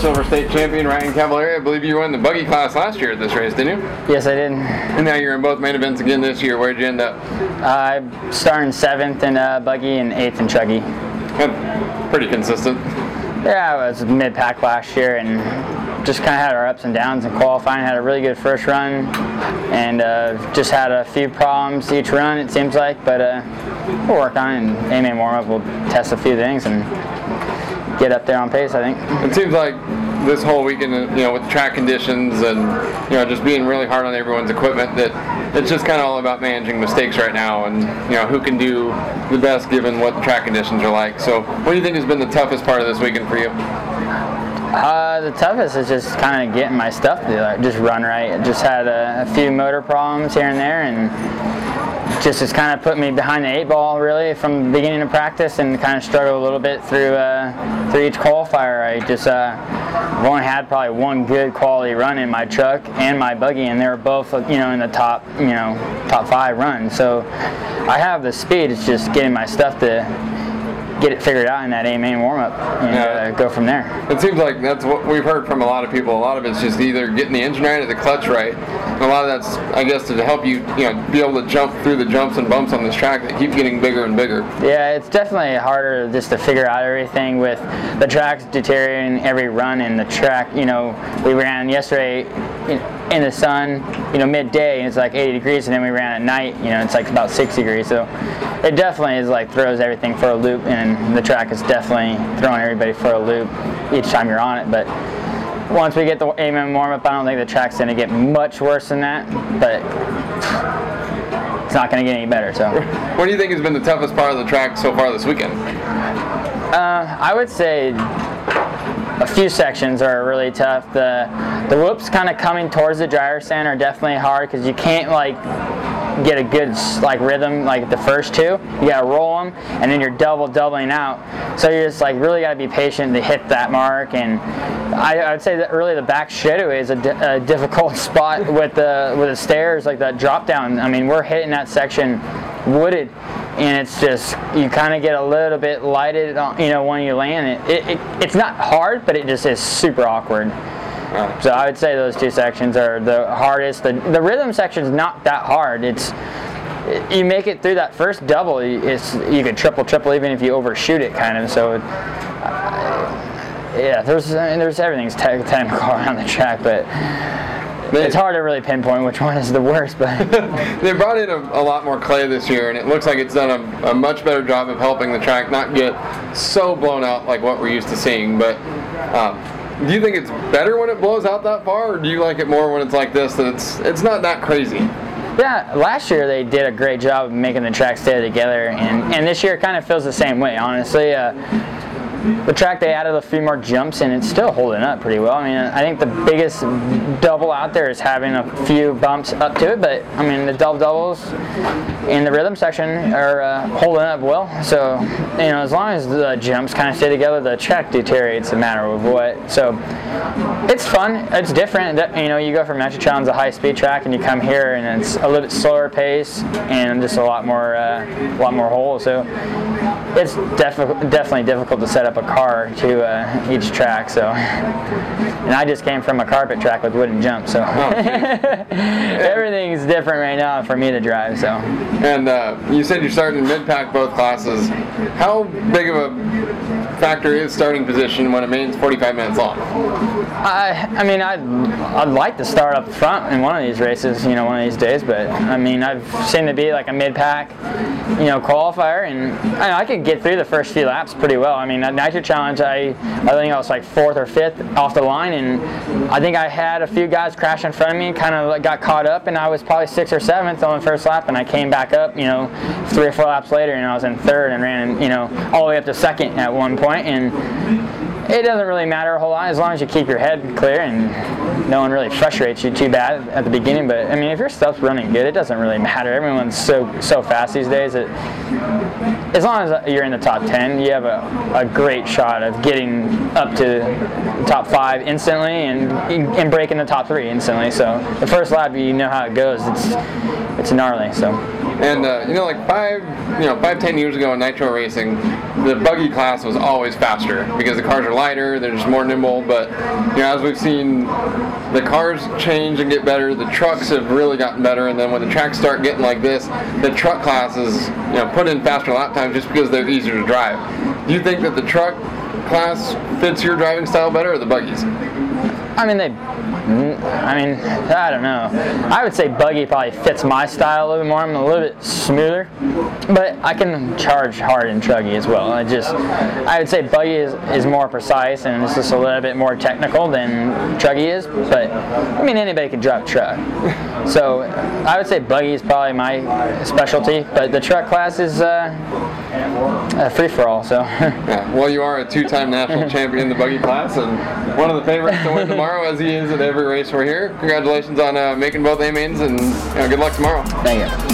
Silver State champion Ryan Cavalieri. I believe you won the buggy class last year at this race, didn't you? Yes, I did. And now you're in both main events again this year. Where'd you end up? I started 7th in buggy and 8th in chuggy. Pretty consistent. Yeah, I was mid-pack last year and just kind of had our ups and downs in qualifying. Had a really good first run and just had a few problems each run, it seems like, but we'll work on it, and aiming warm-up, we'll test a few things and get up there on pace, I think. It seems like this whole weekend, with track conditions and, just being really hard on everyone's equipment, that it's just kind of all about managing mistakes right now and, who can do the best given what the track conditions are like. So what do you think has been the toughest part of this weekend for you? The toughest is just kind of getting my stuff to just run right. I just had a few motor problems here and there, and just has kind of put me behind the 8 ball really from the beginning of practice, and kind of struggled a little bit through each qualifier. I just I've only had probably one good quality run in my truck and my buggy, and they were both in the top 5 runs. So I have the speed. It's just getting my stuff to get it figured out in that main warm-up and go from there. It seems like that's what we've heard from a lot of people. A lot of it's just either getting the engine right or the clutch right. And a lot of that's, I guess, to help you, be able to jump through the jumps and bumps on this track that keep getting bigger and bigger. Yeah, it's definitely harder just to figure out everything with the track's deteriorating every run, and the track, we ran yesterday in the sun, midday, and it's like 80 degrees, and then we ran at night, it's like about 6 degrees. So it definitely is like throws everything for a loop, and the track is definitely throwing everybody for a loop each time you're on it. But once we get the warm-up, I don't think the track's going to get much worse than that, but it's not going to get any better. So, what do you think has been the toughest part of the track so far this weekend? I would say a few sections are really tough. The whoops kind of coming towards the dryer stand are definitely hard, because you can't get a good rhythm like the first 2. You gotta roll them, and then you're doubling out. So you're just really gotta be patient to hit that mark. And I would say that really the back straightaway is a difficult spot with the stairs, like that drop down. I mean, we're hitting that section wooded, and it's just, you kind of get a little bit lighted when you land it. It's not hard, but it just is super awkward. So I would say those 2 sections are the hardest. The rhythm section's not that hard. You make it through that first double, you could triple even if you overshoot it, kind of. So yeah, there's everything's technical around the track, but it's hard to really pinpoint which one is the worst. But they brought in a lot more clay this year, and it looks like it's done a much better job of helping the track not get so blown out like what we're used to seeing. But do you think it's better when it blows out that far, or do you like it more when it's like this, that it's not that crazy? Yeah, last year they did a great job of making the track stay together, and this year it kind of feels the same way, honestly. The track, they added a few more jumps, and it's still holding up pretty well. I mean, I think the biggest double out there is having a few bumps up to it, but I mean, the doubles in the rhythm section are holding up well. So, as long as the jumps kind of stay together, the track deteriorates no matter of what. So, it's fun. It's different. You go from Nitro Challenge, a high-speed track, and you come here, and it's a little bit slower pace and just a lot more holes. So, it's definitely difficult to set up a car to each track. So, and I just came from a carpet track with wooden jumps, so everything's different right now for me to drive. So, and you said you're starting in mid-pack both classes. How big of a factor is starting position when it means 45 minutes long? I mean, I'd like to start up front in one of these races, one of these days. But I mean, I've seen to be like a mid-pack, qualifier, and I could get through the first few laps pretty well. I mean, at Nitro Challenge, I think I was like 4th or 5th off the line, and I think I had a few guys crash in front of me, kind of got caught up, and I was probably 6th or 7th on the first lap, and I came back up, 3 or 4 laps later, and I was in 3rd and ran, all the way up to 2nd at one point, and it doesn't really matter a whole lot as long as you keep your head clear and no one really frustrates you too bad at the beginning. But I mean, if your stuff's running good, it doesn't really matter. Everyone's so fast these days that as long as you're in the top 10, you have a great shot of getting up to the top 5 instantly and breaking the top 3 instantly. So the first lap, you know how it goes. It's gnarly. So. And like 5-10 years ago in Nitro racing, the buggy class was always faster because the cars are lighter, they're just more nimble. But as we've seen the cars change and get better, the trucks have really gotten better. And then when the tracks start getting like this, the truck classes put in faster lap times just because they're easier to drive. Do you think that the truck class fits your driving style better, or the buggies? I don't know. I would say buggy probably fits my style a little bit more. I'm a little bit smoother, but I can charge hard in truggy as well. I would say buggy is more precise and it's just a little bit more technical than truggy is. But anybody can drive a truck, so I would say buggy is probably my specialty. But the truck class is free for all. So. Yeah. Well, you are a 2-time national champion in the buggy class and one of the favorites to win tomorrow, as he is at every race we're here. Congratulations on making both A mains, and good luck tomorrow. Thank you.